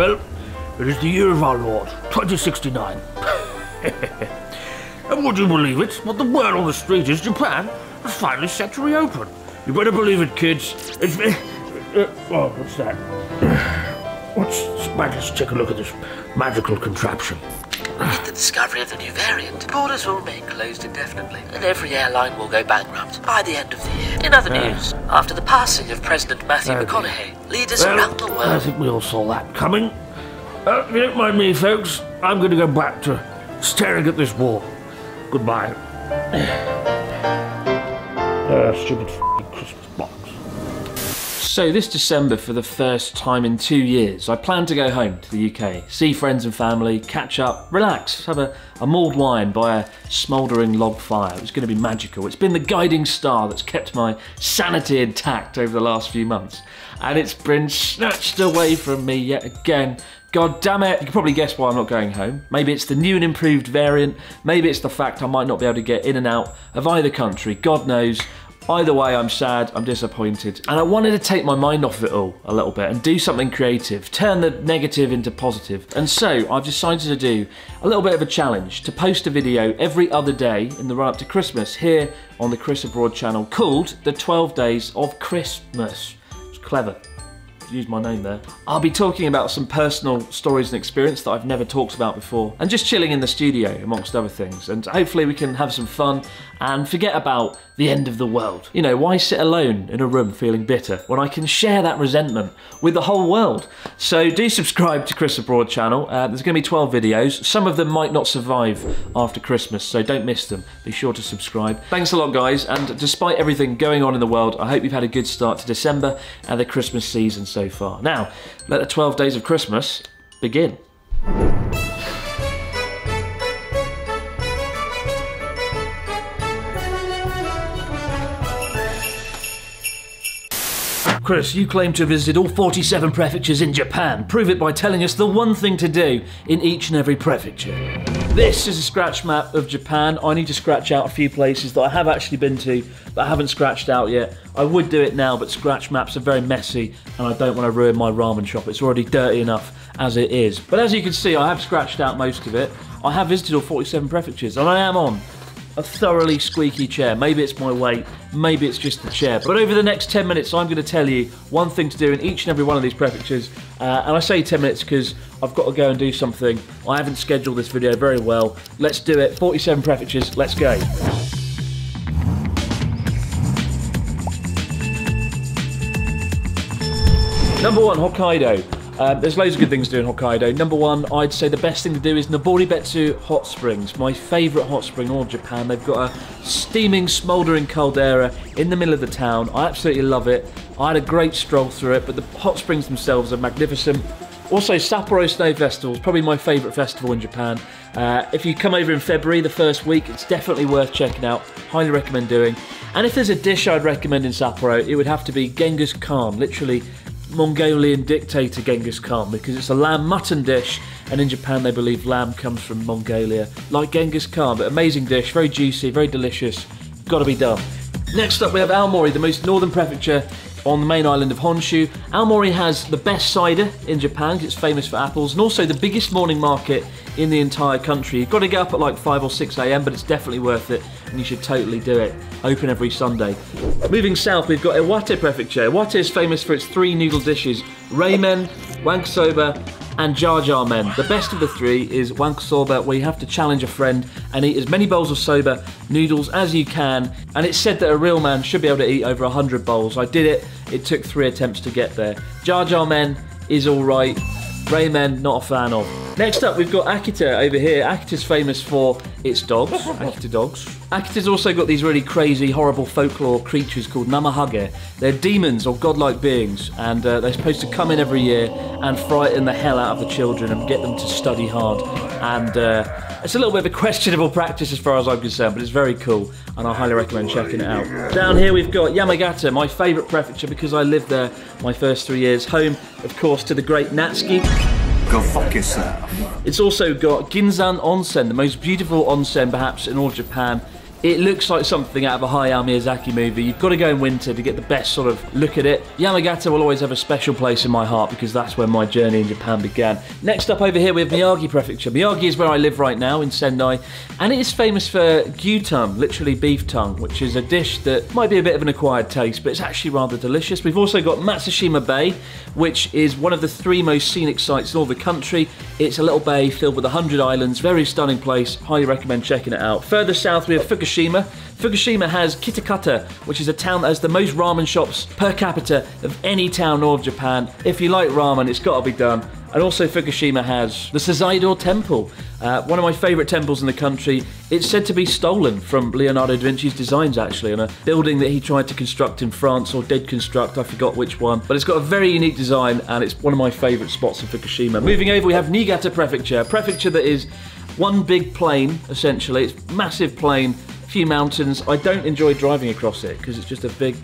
Well, it is the year of our Lord, 2069. And would you believe it? What the word on the street is Japan has finally set to reopen. You better believe it, kids. It's... oh, what's that? Let's take a look at this magical contraption. With the discovery of the new variant, borders will remain closed indefinitely, and every airline will go bankrupt by the end of the year. In other news, after the passing of President Matthew McConaughey, leaders around the world... I think we all saw that coming. If you don't mind me, folks, I'm going to go back to staring at this wall. Goodbye. Stupid f***ing Christmas box. So this December, for the first time in 2 years, I plan to go home to the UK, see friends and family, catch up, relax, have a mulled wine by a smouldering log fire. It's going to be magical. It's been the guiding star that's kept my sanity intact over the last few months. And it's been snatched away from me yet again. God damn it, you can probably guess why I'm not going home. Maybe it's the new and improved variant, maybe it's the fact I might not be able to get in and out of either country, God knows. Either way, I'm sad, I'm disappointed, and I wanted to take my mind off it all a little bit and do something creative, turn the negative into positive. And so I've decided to do a little bit of a challenge, to post a video every other day in the run-up to Christmas here on the Chris Abroad channel called The 12 Days of Christmas. It's clever. Use my name there. I'll be talking about some personal stories and experience that I've never talked about before, and just chilling in the studio amongst other things, and hopefully we can have some fun and forget about the end of the world. You know, why sit alone in a room feeling bitter when I can share that resentment with the whole world? So do subscribe to Chris Abroad channel. There's going to be 12 videos. Some of them might not survive after Christmas, so don't miss them. Be sure to subscribe. Thanks a lot, guys, and despite everything going on in the world, I hope you've had a good start to December and the Christmas season so far. Now, let the 12 days of Christmas begin. Chris, you claim to have visited all 47 prefectures in Japan. Prove it by telling us the one thing to do in each and every prefecture. This is a scratch map of Japan. I need to scratch out a few places that I have actually been to but I haven't scratched out yet. I would do it now, but scratch maps are very messy and I don't want to ruin my ramen shop. It's already dirty enough as it is. But as you can see, I have scratched out most of it. I have visited all 47 prefectures and I am on a thoroughly squeaky chair. Maybe it's my weight, maybe it's just the chair. But over the next 10 minutes, I'm going to tell you one thing to do in each and every one of these prefectures. And I say 10 minutes because I've got to go and do something. I haven't scheduled this video very well. Let's do it. 47 prefectures, let's go. Number 1, Hokkaido. There's loads of good things to do in Hokkaido. Number 1, I'd say the best thing to do is Noboribetsu Hot Springs, my favourite hot spring in all of Japan. They've got a steaming, smouldering caldera in the middle of the town. I absolutely love it. I had a great stroll through it, but the hot springs themselves are magnificent. Also, Sapporo Snow Festival is probably my favourite festival in Japan. If you come over in February, the first week, it's definitely worth checking out. Highly recommend doing. And if there's a dish I'd recommend in Sapporo, it would have to be Genghis Khan, literally Mongolian dictator Genghis Khan, because it's a lamb mutton dish, and in Japan they believe lamb comes from Mongolia, like Genghis Khan. But amazing dish, very juicy, very delicious, got to be done. Next up we have Aomori, the most northern prefecture on the main island of Honshu. Aomori has the best cider in Japan because it's famous for apples, and also the biggest morning market in the entire country. You've got to get up at like 5 or 6 a.m, but it's definitely worth it, and you should totally do it. Open every Sunday. Moving south, we've got Iwate Prefecture. Iwate is famous for its 3 noodle dishes: ramen, wankosoba, and jar jar men. The best of the 3 is wankosoba, where you have to challenge a friend and eat as many bowls of soba noodles as you can. And it's said that a real man should be able to eat over 100 bowls. I did it. It took 3 attempts to get there. Jar jar men is all right. Ramen, not a fan of. Next up, we've got Akita over here. Akita's famous for its dogs, Akita dogs. Akita's also got these really crazy, horrible folklore creatures called Namahage. They're demons or godlike beings, and they're supposed to come in every year and frighten the hell out of the children and get them to study hard. And it's a little bit of a questionable practice as far as I'm concerned, but it's very cool, and I highly recommend checking it out. Down here we've got Yamagata, my favourite prefecture because I lived there my first 3 years. Home, of course, to the great Natsuki. Go fuck yourself. It's also got Ginzan Onsen, the most beautiful onsen perhaps in all of Japan. It looks like something out of a Hayao Miyazaki movie. You've got to go in winter to get the best sort of look at it. Yamagata will always have a special place in my heart because that's where my journey in Japan began. Next up over here we have Miyagi Prefecture. Miyagi is where I live right now in Sendai, and it is famous for gyuton, literally beef tongue, which is a dish that might be a bit of an acquired taste, but it's actually rather delicious. We've also got Matsushima Bay, which is one of the 3 most scenic sites in all the country. It's a little bay filled with 100 islands, very stunning place, highly recommend checking it out. Further south we have Fukushima. Fukushima has Kitakata, which is a town that has the most ramen shops per capita of any town north of Japan. If you like ramen, it's got to be done. And also Fukushima has the Sasaido Temple, one of my favourite temples in the country. It's said to be stolen from Leonardo da Vinci's designs, actually, on a building that he tried to construct in France, or did construct, I forgot which one. But it's got a very unique design, and it's one of my favourite spots in Fukushima. Moving over, we have Niigata Prefecture, a prefecture that is one big plain, essentially. It's massive plain, few mountains. I don't enjoy driving across it because it's just a big,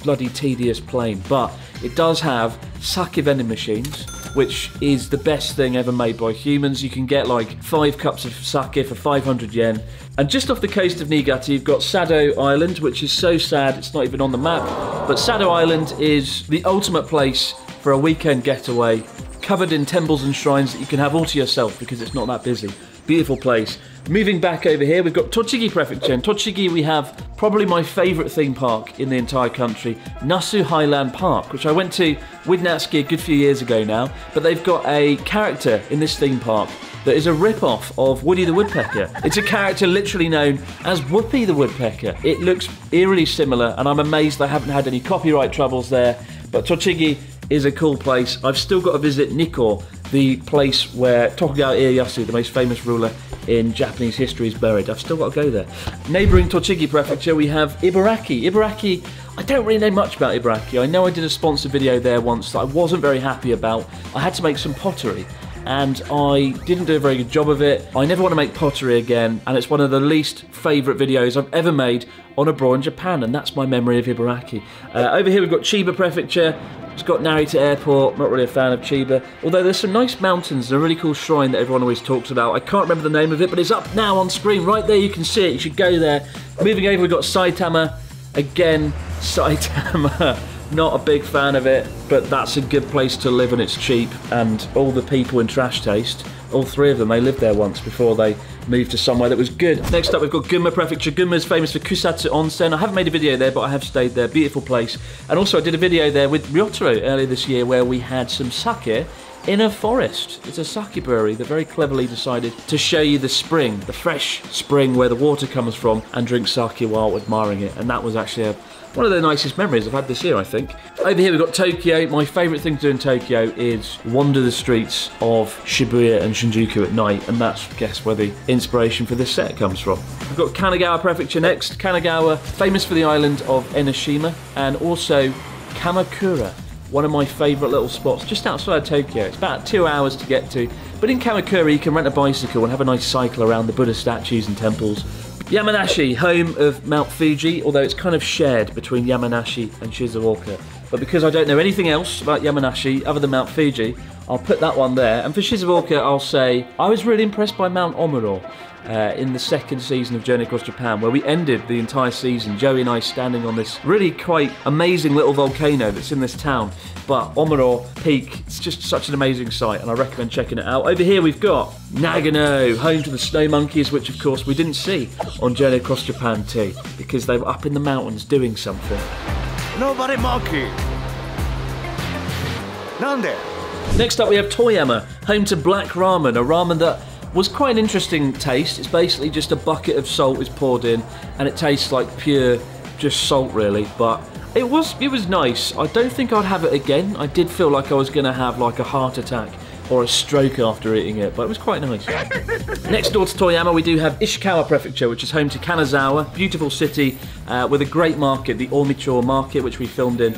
bloody tedious plain, but it does have sake vending machines, which is the best thing ever made by humans. You can get like 5 cups of sake for 500 yen. And just off the coast of Niigata, you've got Sado Island, which is so sad it's not even on the map. But Sado Island is the ultimate place for a weekend getaway, covered in temples and shrines that you can have all to yourself because it's not that busy. Beautiful place. Moving back over here, we've got Tochigi Prefecture. In Tochigi, we have probably my favourite theme park in the entire country, Nasu Highland Park, which I went to with Natsuki a good few years ago now. But they've got a character in this theme park that is a rip-off of Woody the Woodpecker. It's a character literally known as Whoopi the Woodpecker. It looks eerily similar, and I'm amazed I haven't had any copyright troubles there. But Tochigi is a cool place. I've still got to visit Nikko, the place where Tokugawa Ieyasu, the most famous ruler in Japanese history, is buried. I've still got to go there. Neighbouring Tochigi Prefecture, we have Ibaraki. Ibaraki, I don't really know much about Ibaraki. I know I did a sponsored video there once that I wasn't very happy about. I had to make some pottery, and I didn't do a very good job of it. I never want to make pottery again, and it's one of the least favourite videos I've ever made on abroad in Japan, and that's my memory of Ibaraki. Over here we've got Chiba Prefecture. It's got Narita Airport. Not really a fan of Chiba, although there's some nice mountains and a really cool shrine that everyone always talks about. I can't remember the name of it, but it's up now on screen right there. You can see it. You should go there. Moving over, we've got Saitama. Again, Saitama. Not a big fan of it, but that's a good place to live and it's cheap. And all the people in Trash Taste, all 3 of them, they lived there once before they moved to somewhere that was good. Next up, we've got Gunma Prefecture. Gunma is famous for Kusatsu Onsen. I haven't made a video there, but I have stayed there. Beautiful place. And also, I did a video there with Ryotaro earlier this year where we had some sake in a forest. It's a sake brewery that very cleverly decided to show you the spring, the fresh spring where the water comes from, and drink sake while admiring it. And that was actually one of the nicest memories I've had this year, I think. Over here we've got Tokyo. My favourite thing to do in Tokyo is wander the streets of Shibuya and Shinjuku at night, and that's, guess, where the inspiration for this set comes from. We've got Kanagawa Prefecture next. Kanagawa, famous for the island of Enoshima, and also Kamakura, one of my favourite little spots just outside Tokyo. It's about 2 hours to get to, but in Kamakura you can rent a bicycle and have a nice cycle around the Buddha statues and temples. Yamanashi, home of Mount Fuji, although it's kind of shared between Yamanashi and Shizuoka. But because I don't know anything else about Yamanashi other than Mount Fuji, I'll put that one there. And for Shizuoka, I'll say I was really impressed by Mount Omuro in the 2nd season of Journey Across Japan, where we ended the entire season, Joey and I standing on this really quite amazing little volcano that's in this town. But Omuro Peak, it's just such an amazing sight, and I recommend checking it out. Over here we've got Nagano, home to the snow monkeys, which of course we didn't see on Journey Across Japan 2 because they were up in the mountains doing something. Nobody monkey. Nande? Next up we have Toyama, home to black ramen, a ramen that was quite an interesting taste. It's basically just a bucket of salt is poured in, and it tastes like pure, just salt really, but it was nice. I don't think I'd have it again. I did feel like I was going to have like a heart attack or a stroke after eating it, but it was quite nice. Next door to Toyama we do have Ishikawa Prefecture, which is home to Kanazawa, beautiful city with a great market, the Omicho Market, which we filmed in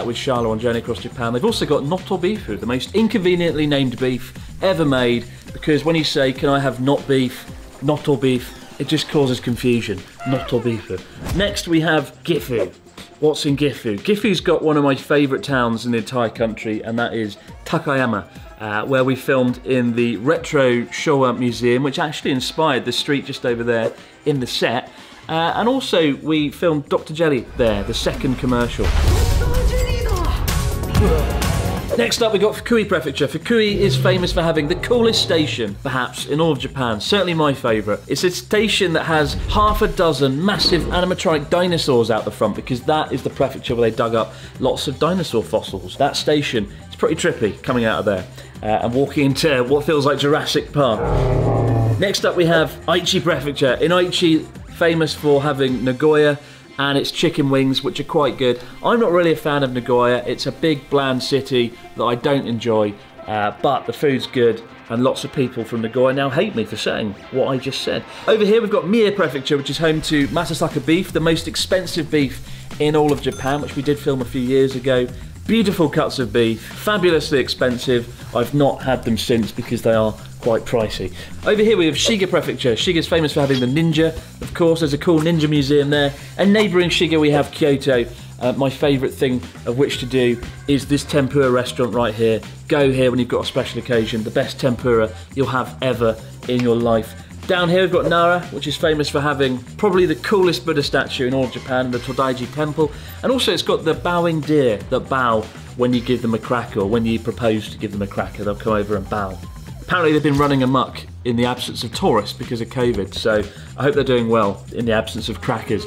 with Charlotte on Journey Across Japan. They've also got Noto Bifu, the most inconveniently named beef ever made, because when you say, can I have not beef, Noto beef, it just causes confusion. Noto Bifu. Next we have Gifu. What's in Gifu? Gifu's got one of my favourite towns in the entire country, and that is Takayama, where we filmed in the Retro Showa Museum, which actually inspired the street just over there in the set. And also we filmed Dr. Jelly there, the second commercial. Next up, we got Fukui Prefecture. Fukui is famous for having the coolest station, perhaps, in all of Japan. Certainly my favourite. It's a station that has half a dozen massive animatronic dinosaurs out the front, because that is the prefecture where they dug up lots of dinosaur fossils. That station is pretty trippy coming out of there and walking into what feels like Jurassic Park. Next up, we have Aichi Prefecture. In Aichi, famous for having Nagoya and its chicken wings, which are quite good. I'm not really a fan of Nagoya. It's a big, bland city that I don't enjoy, but the food's good, and lots of people from Nagoya now hate me for saying what I just said. Over here, we've got Mie Prefecture, which is home to Matsuzaka beef, the most expensive beef in all of Japan, which we did film a few years ago. Beautiful cuts of beef, fabulously expensive. I've not had them since because they are quite pricey. Over here we have Shiga Prefecture. Shiga's famous for having the ninja. Of course, there's a cool ninja museum there. And neighbouring Shiga we have Kyoto. My favourite thing of which to do is this tempura restaurant right here. Go here when you've got a special occasion. The best tempura you'll have ever in your life. Down here we've got Nara, which is famous for having probably the coolest Buddha statue in all of Japan, the Todaiji Temple. And also it's got the bowing deer that bow when you give them a cracker, or when you propose to give them a cracker, they'll come over and bow. Apparently they've been running amok in the absence of tourists because of COVID, so I hope they're doing well in the absence of crackers.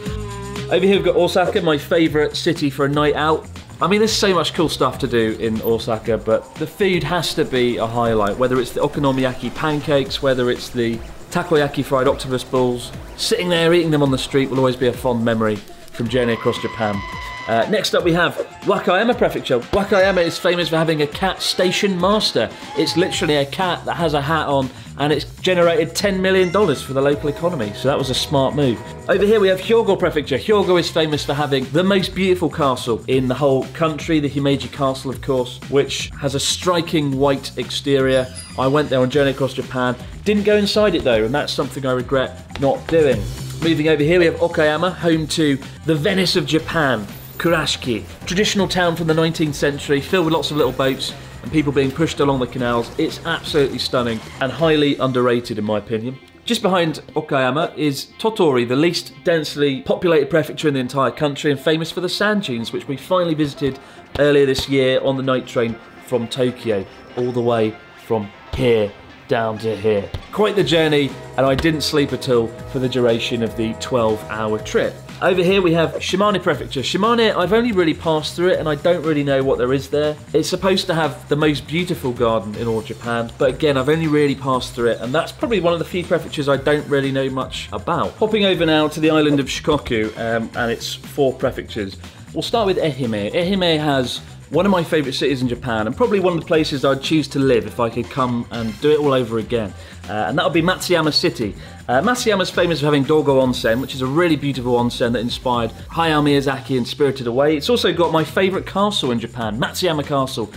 Over here we've got Osaka, my favourite city for a night out. I mean, there's so much cool stuff to do in Osaka, but the food has to be a highlight, whether it's the okonomiyaki pancakes, whether it's the takoyaki fried octopus balls. Sitting there eating them on the street will always be a fond memory from Journey Across Japan. Next up we have Wakayama Prefecture. Wakayama is famous for having a cat station master. It's literally a cat that has a hat on, and it's generated $10 million for the local economy, so that was a smart move. Over here we have Hyogo Prefecture. Hyogo is famous for having the most beautiful castle in the whole country, the Himeji Castle of course, which has a striking white exterior. I went there on Journey Across Japan, didn't go inside it though, and that's something I regret not doing. Moving over here we have Okayama, home to the Venice of Japan, Kurashiki. Traditional town from the 19th century, filled with lots of little boats and people being pushed along the canals. It's absolutely stunning and highly underrated in my opinion. Just behind Okayama is Tottori, the least densely populated prefecture in the entire country, and famous for the sand dunes, which we finally visited earlier this year on the night train from Tokyo, all the way from here down to here. Quite the journey, and I didn't sleep at all for the duration of the 12-hour trip. Over here we have Shimane Prefecture. Shimane, I've only really passed through it and I don't really know what there is there. It's supposed to have the most beautiful garden in all of Japan, but again, I've only really passed through it, and that's probably one of the few prefectures I don't really know much about. Hopping over now to the island of Shikoku and its 4 prefectures. We'll start with Ehime. Ehime has one of my favourite cities in Japan, and probably one of the places I'd choose to live if I could come and do it all over again. And that would be Matsuyama City. Matsuyama's famous for having Dogo Onsen, which is a really beautiful onsen that inspired Hayao Miyazaki in Spirited Away. It's also got my favourite castle in Japan, Matsuyama Castle,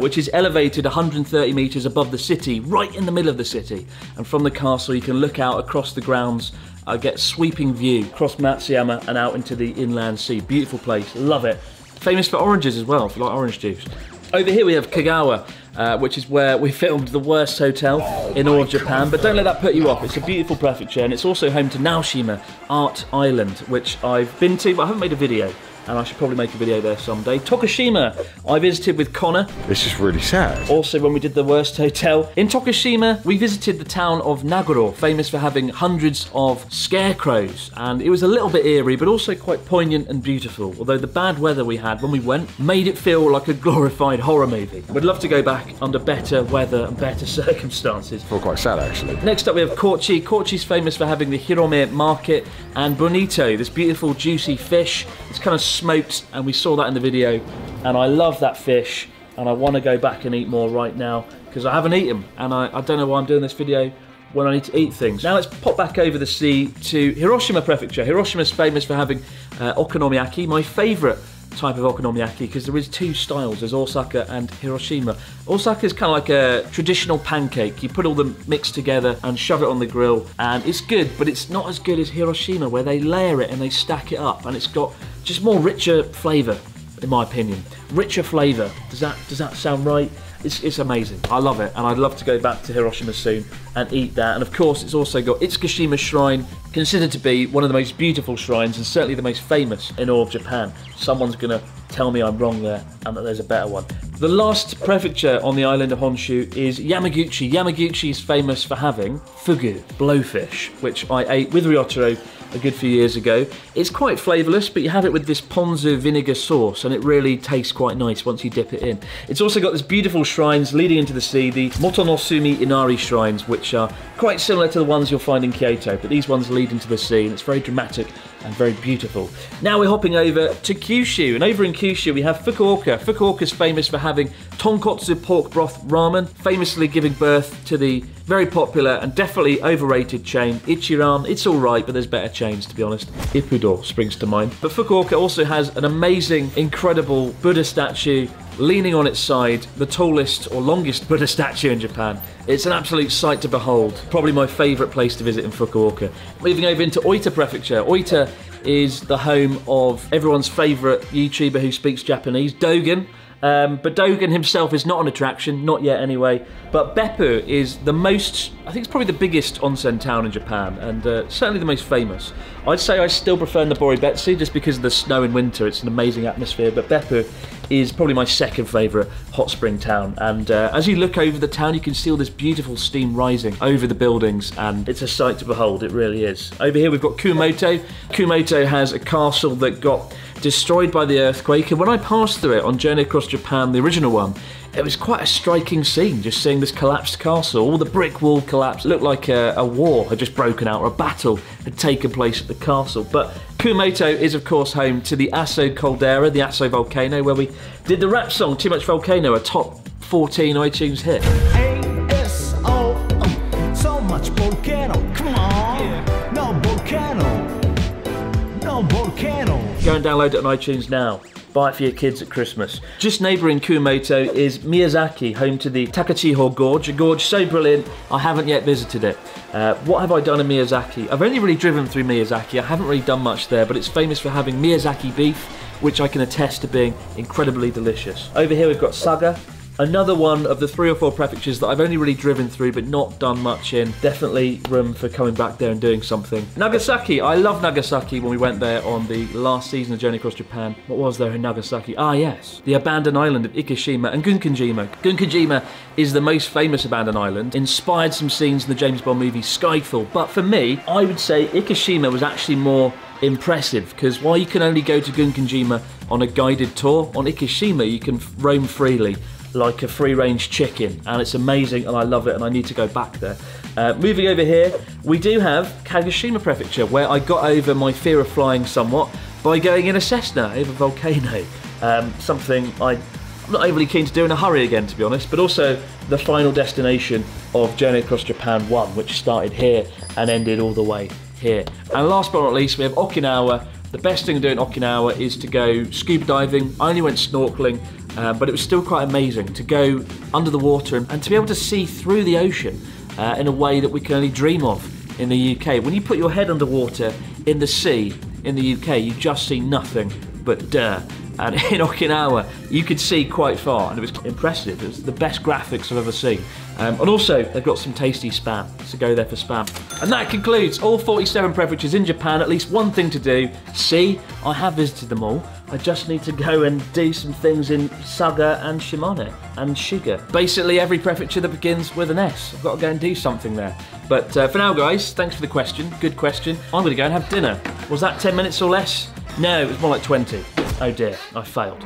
which is elevated 130 metres above the city, right in the middle of the city. And from the castle you can look out across the grounds, get a sweeping view across Matsuyama and out into the inland sea. Beautiful place, love it. Famous for oranges as well, if you like orange juice. Over here we have Kagawa, which is where we filmed the worst hotel in all of Japan, but don't let that put you off. It's a beautiful prefecture, and it's also home to Naoshima Art Island, which I've been to, but I haven't made a video, and I should probably make a video there someday. Tokushima, I visited with Connor. This is really sad. Also when we did the worst hotel. In Tokushima, we visited the town of Nagoro, famous for having hundreds of scarecrows, and it was a little bit eerie, but also quite poignant and beautiful, although the bad weather we had when we went made it feel like a glorified horror movie. We'd love to go back under better weather and better circumstances. I feel quite sad actually. Next up we have Kochi. Kochi's famous for having the Hirome market and bonito, this beautiful juicy fish. It's kind of smoked, and we saw that in the video, and I love that fish, and I want to go back and eat more right now because I haven't eaten, and I don't know why I'm doing this video when I need to eat things. Now let's pop back over the sea to Hiroshima Prefecture. Hiroshima's famous for having okonomiyaki, my favourite type of okonomiyaki, because there is 2 styles, there's Osaka and Hiroshima. Osaka is kind of like a traditional pancake. You put all them mixed together and shove it on the grill, and it's good, but it's not as good as Hiroshima, where they layer it and they stack it up, and it's got just more richer flavour, in my opinion. Richer flavour. Does that sound right? It's amazing. I love it, and I'd love to go back to Hiroshima soon and eat that. And of course, it's also got Itsukushima Shrine, considered to be one of the most beautiful shrines and certainly the most famous in all of Japan. Someone's gonna tell me I'm wrong there and that there's a better one. The last prefecture on the island of Honshu is Yamaguchi. Yamaguchi is famous for having fugu, blowfish, which I ate with Ryotaro a good few years ago. It's quite flavourless, but you have it with this ponzu vinegar sauce and it really tastes quite nice once you dip it in. It's also got these beautiful shrines leading into the sea, the Motonosumi Inari shrines, which are quite similar to the ones you'll find in Kyoto, but these ones lead into the sea and it's very dramatic and very beautiful. Now we're hopping over to Kyushu, and over in Kyushu we have Fukuoka. Fukuoka's famous for having tonkotsu pork broth ramen, famously giving birth to the very popular and definitely overrated chain Ichiran. It's alright, but there's better chains, to be honest. Ippudo springs to mind. But Fukuoka also has an amazing, incredible Buddha statue leaning on its side, the tallest or longest Buddha statue in Japan. It's an absolute sight to behold. Probably my favourite place to visit in Fukuoka. Moving over into Oita Prefecture. Oita is the home of everyone's favourite YouTuber who speaks Japanese, Dogen. But Dogen himself is not an attraction, not yet anyway. But Beppu is the most, I think it's probably the biggest onsen town in Japan, and certainly the most famous. I'd say I still prefer Noboribetsu just because of the snow in winter. It's an amazing atmosphere, but Beppu is probably my second favourite hot spring town. And as you look over the town, you can see all this beautiful steam rising over the buildings, and it's a sight to behold, it really is. Over here we've got Kumamoto. Kumamoto has a castle that got destroyed by the earthquake, and when I passed through it on Journey Across Japan, the original one, it was quite a striking scene, just seeing this collapsed castle. All the brick wall collapsed. It looked like a war had just broken out, or a battle had taken place at the castle. But Kumamoto is of course home to the Aso caldera, the Aso volcano, where we did the rap song Too Much Volcano, a top 14 iTunes hit. ASO, so much volcano, come on, yeah. No volcano, no volcano. Go and download it on iTunes now. Buy it for your kids at Christmas. Just neighbouring Kumamoto is Miyazaki, home to the Takachiho Gorge. A gorge so brilliant, I haven't yet visited it. What have I done in Miyazaki? I've only really driven through Miyazaki. I haven't really done much there, but it's famous for having Miyazaki beef, which I can attest to being incredibly delicious. Over here we've got Saga. Another one of the 3 or 4 prefectures that I've only really driven through but not done much in. Definitely room for coming back there and doing something. Nagasaki, I love Nagasaki when we went there on the last season of Journey Across Japan. What was there in Nagasaki? Ah yes, the abandoned island of Ikeshima and Gunkanjima. Gunkanjima is the most famous abandoned island, inspired some scenes in the James Bond movie Skyfall. But for me, I would say Ikeshima was actually more impressive, because while you can only go to Gunkanjima on a guided tour, on Ikeshima you can roam freely like a free-range chicken, and it's amazing and I love it and I need to go back there. Moving over here, we do have Kagoshima Prefecture, where I got over my fear of flying somewhat by going in a Cessna over a volcano. Something I'm not overly keen to do in a hurry again, to be honest, but also the final destination of Journey Across Japan 1, which started here and ended all the way here. And last but not least, we have Okinawa. The best thing to do in Okinawa is to go scuba diving. I only went snorkeling, but it was still quite amazing to go under the water and to be able to see through the ocean in a way that we can only dream of in the UK. When you put your head underwater in the sea in the UK, you just see nothing but dirt. And in Okinawa, you could see quite far, and it was impressive. It was the best graphics I've ever seen. And also, they've got some tasty spam, so go there for spam. And that concludes all 47 prefectures in Japan. At least one thing to do. See, I have visited them all. I just need to go and do some things in Saga and Shimane and Shiga. Basically, every prefecture that begins with an S. I've got to go and do something there. But for now, guys, thanks for the question. Good question. I'm going to go and have dinner. Was that 10 minutes or less? No, it was more like 20. Oh dear, I failed.